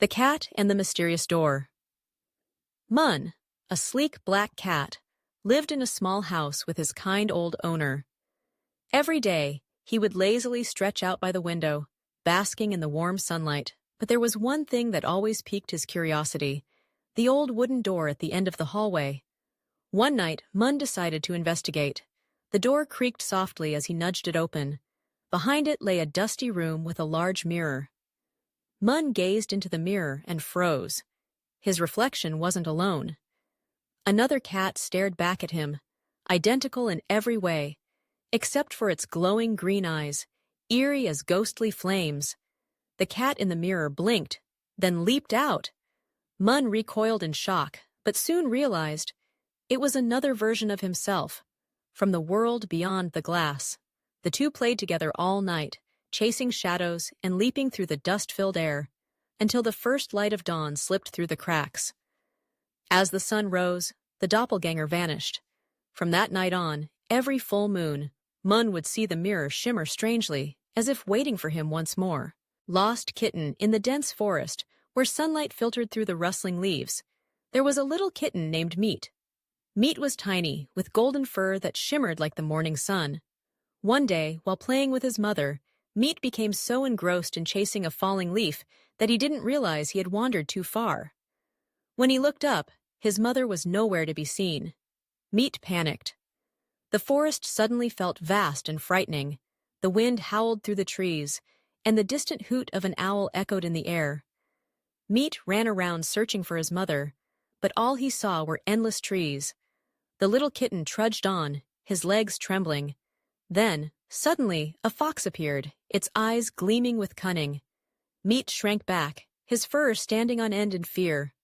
The Cat and the Mysterious Door. Mun, a sleek black cat, lived in a small house with his kind old owner. Every day, he would lazily stretch out by the window, basking in the warm sunlight. But there was one thing that always piqued his curiosity: the old wooden door at the end of the hallway. One night, Mun decided to investigate. The door creaked softly as he nudged it open. Behind it lay a dusty room with a large mirror. Mun gazed into the mirror and froze. His reflection wasn't alone. Another cat stared back at him, identical in every way, except for its glowing green eyes, eerie as ghostly flames. The cat in the mirror blinked, then leaped out. Mun recoiled in shock, but soon realized it was another version of himself, from the world beyond the glass. The two played together all night, chasing shadows and leaping through the dust-filled air, until the first light of dawn slipped through the cracks. As the sun rose, the doppelganger vanished. From that night on, every full moon, Mun would see the mirror shimmer strangely, as if waiting for him once more. Lost kitten. In the dense forest, where sunlight filtered through the rustling leaves, there was a little kitten named Meat. Meat was tiny, with golden fur that shimmered like the morning sun. One day, while playing with his mother, Meat became so engrossed in chasing a falling leaf that he didn't realize he had wandered too far. When he looked up, his mother was nowhere to be seen. Meat panicked. The forest suddenly felt vast and frightening. The wind howled through the trees, and the distant hoot of an owl echoed in the air. Meat ran around searching for his mother, but all he saw were endless trees. The little kitten trudged on, his legs trembling. Then, suddenly, a fox appeared, its eyes gleaming with cunning. Meat shrank back, his fur standing on end in fear.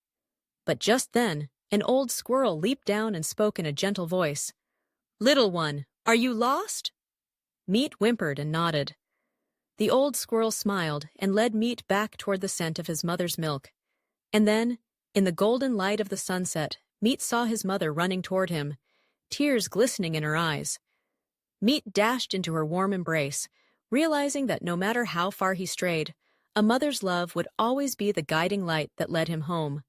But just then, an old squirrel leaped down and spoke in a gentle voice. "Little one, are you lost?" Meat whimpered and nodded. The old squirrel smiled and led Meat back toward the scent of his mother's milk. And then, in the golden light of the sunset, Meat saw his mother running toward him, tears glistening in her eyes. Meat dashed into her warm embrace, realizing that no matter how far he strayed, a mother's love would always be the guiding light that led him home.